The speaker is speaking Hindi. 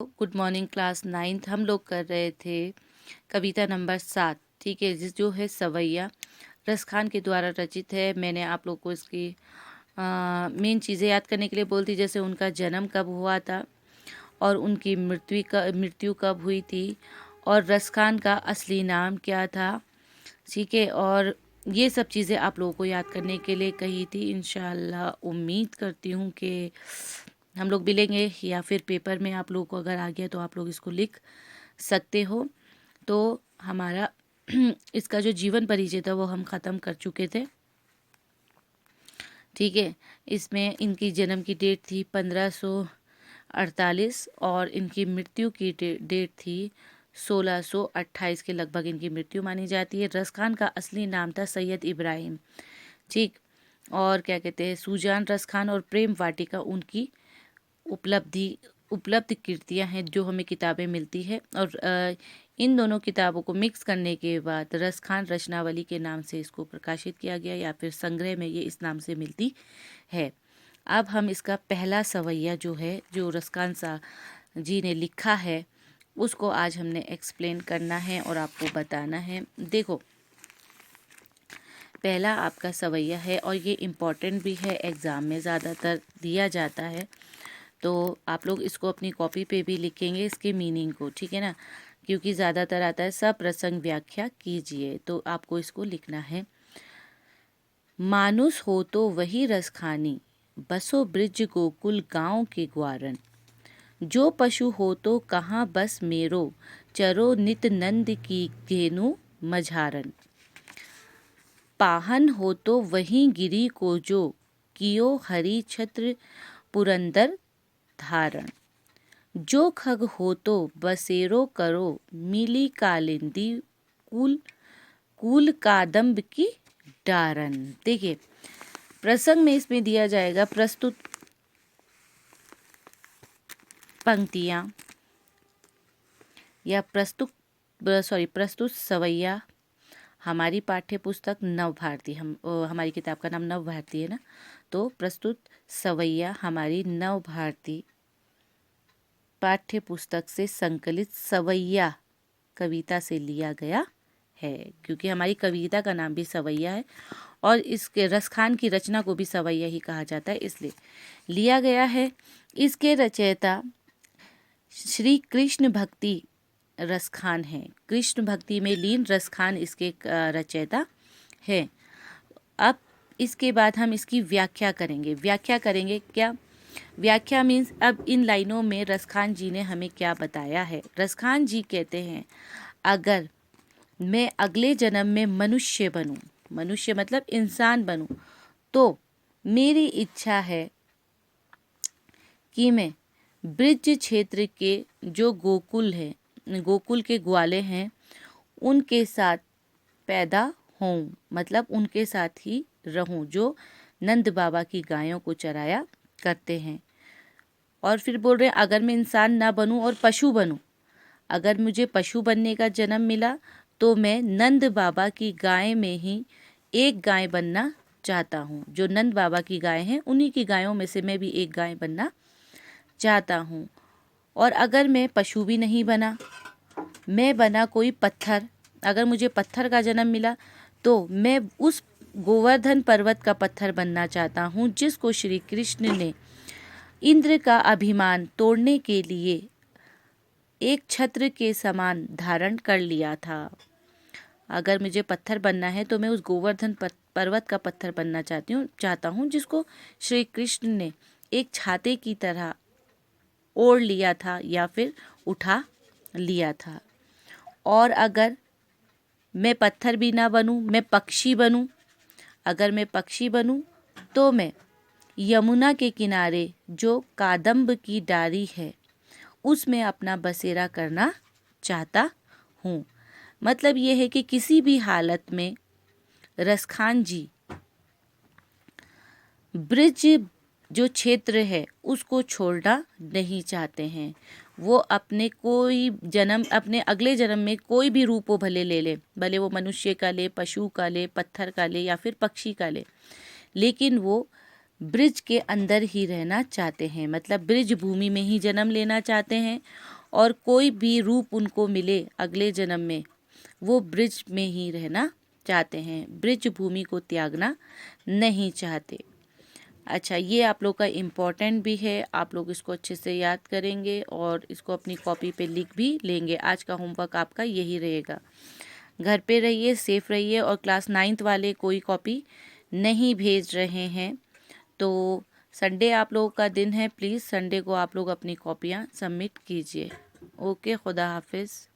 Good morning class 9th। हम लोग कर रहे थे कविता नंबर 7। ठीक है, जो है सवैया, रसखान के द्वारा रचित है। मैंने आप लोग को इसकी मेन चीज़ें याद करने के लिए बोलती, जैसे उनका जन्म कब हुआ था और उनकी मृत्यु कब हुई थी और रसखान का असली नाम क्या था। ठीक है, और ये सब चीज़ें आप लोगों को याद करने के लिए कही थी। इंशाल्लाह उम्मीद करती हूँ कि हम लोग मिलेंगे, या फिर पेपर में आप लोगों को अगर आ गया तो आप लोग इसको लिख सकते हो। तो हमारा इसका जो जीवन परिचय था वो हम ख़त्म कर चुके थे। ठीक है, इसमें इनकी जन्म की डेट थी 1548 और इनकी मृत्यु की डेट थी 1628 के लगभग इनकी मृत्यु मानी जाती है। रसखान का असली नाम था सैयद इब्राहिम। ठीक, और क्या कहते हैं, सुजान रसखान और प्रेम वाटिका उनकी उपलब्ध कृतियाँ हैं जो हमें किताबें मिलती है। और इन दोनों किताबों को मिक्स करने के बाद रसखान रचनावली के नाम से इसको प्रकाशित किया गया, या फिर संग्रह में ये इस नाम से मिलती है। अब हम इसका पहला सवैया जो है, जो रसखान सा जी ने लिखा है, उसको आज हमने एक्सप्लेन करना है और आपको बताना है। देखो, पहला आपका सवैया है और ये इम्पॉर्टेंट भी है, एग्ज़ाम में ज़्यादातर दिया जाता है। तो आप लोग इसको अपनी कॉपी पे भी लिखेंगे, इसके मीनिंग को, ठीक है ना, क्योंकि ज़्यादातर आता है सप्रसंग व्याख्या कीजिए। तो आपको इसको लिखना है। मानुष हो तो वही रसखानी, बसो ब्रिज गोकुल गांव के ग्वारन। जो पशु हो तो कहाँ बस मेरो, चरो नित नंद की धेनु मझारन। पाहन हो तो वही गिरी को जो, कियो हरि छत्र पुरंदर धारण। जो खग हो तो बसेरो करो, मिली कालिंदी कुल कुल कादम्ब की डारन। देखिए, प्रसंग में इसमें दिया जाएगा प्रस्तुत पंक्तियां या प्रस्तुत सवैया। हमारी पाठ्य पुस्तक नवभारती, हमारी किताब का नाम नवभारती है ना, तो प्रस्तुत सवैया हमारी नवभारती पाठ्य पुस्तक से संकलित सवैया कविता से लिया गया है, क्योंकि हमारी कविता का नाम भी सवैया है और इसके रसखान की रचना को भी सवैया ही कहा जाता है, इसलिए लिया गया है। इसके रचयिता श्री कृष्ण भक्ति रसखान हैं। कृष्ण भक्ति में लीन रसखान इसके रचयिता हैं। अब इसके बाद हम इसकी व्याख्या करेंगे क्या? व्याख्या मीन्स अब इन लाइनों में रसखान जी ने हमें क्या बताया है। रसखान जी कहते हैं, अगर मैं अगले जन्म में मनुष्य बनूं, मनुष्य मतलब इंसान बनूं, तो मेरी इच्छा है कि मैं ब्रिज क्षेत्र के जो गोकुल है, गोकुल के ग्वाले हैं, उनके साथ पैदा हों, मतलब उनके साथ ही रहूं, जो नंद बाबा की गायों को चराया करते हैं। और फिर बोल रहे हैं, अगर मैं इंसान ना बनूं और पशु बनूं, अगर मुझे पशु बनने का जन्म मिला तो मैं नंद बाबा की गाय में ही एक गाय बनना चाहता हूँ। जो नंद बाबा की गाय हैं, उन्हीं की गायों में से मैं भी एक गाय बनना चाहता हूँ। और अगर मैं पशु भी नहीं बना, मैं बना कोई पत्थर, अगर मुझे पत्थर का जन्म मिला तो मैं उस गोवर्धन पर्वत का पत्थर बनना चाहता हूँ, जिसको श्री कृष्ण ने इंद्र का अभिमान तोड़ने के लिए एक छत्र के समान धारण कर लिया था। अगर मुझे पत्थर बनना है तो मैं उस गोवर्धन पर्वत का पत्थर बनना चाहता हूँ, जिसको श्री कृष्ण ने एक छाते की तरह ओढ़ लिया था या फिर उठा लिया था। और अगर मैं पत्थर भी ना बनूं, मैं पक्षी बनूं, अगर मैं पक्षी बनूं तो मैं यमुना के किनारे जो कादम्ब की डारी है, उसमें अपना बसेरा करना चाहता हूँ। मतलब ये है कि किसी भी हालत में रसखान जी ब्रिज जो क्षेत्र है उसको छोड़ना नहीं चाहते हैं। वो अपने अगले जन्म में कोई भी रूप वो भले ले ले, भले वो मनुष्य का ले, पशु का ले, पत्थर का ले या फिर पक्षी का ले, लेकिन वो ब्रिज के अंदर ही रहना चाहते हैं, मतलब ब्रिज भूमि में ही जन्म लेना चाहते हैं और कोई भी रूप उनको मिले अगले जन्म में वो ब्रिज में ही रहना चाहते हैं, ब्रिज भूमि को त्यागना नहीं चाहते। अच्छा, ये आप लोग का इम्पोर्टेंट भी है, आप लोग इसको अच्छे से याद करेंगे और इसको अपनी कॉपी पे लिख भी लेंगे। आज का होमवर्क आपका यही रहेगा। घर पे रहिए, सेफ रहिए और क्लास 9th वाले कोई कॉपी नहीं भेज रहे हैं तो संडे आप लोगों का दिन है, प्लीज़ संडे को आप लोग अपनी कॉपियाँ सबमिट कीजिए। ओके, खुदा हाफिज़।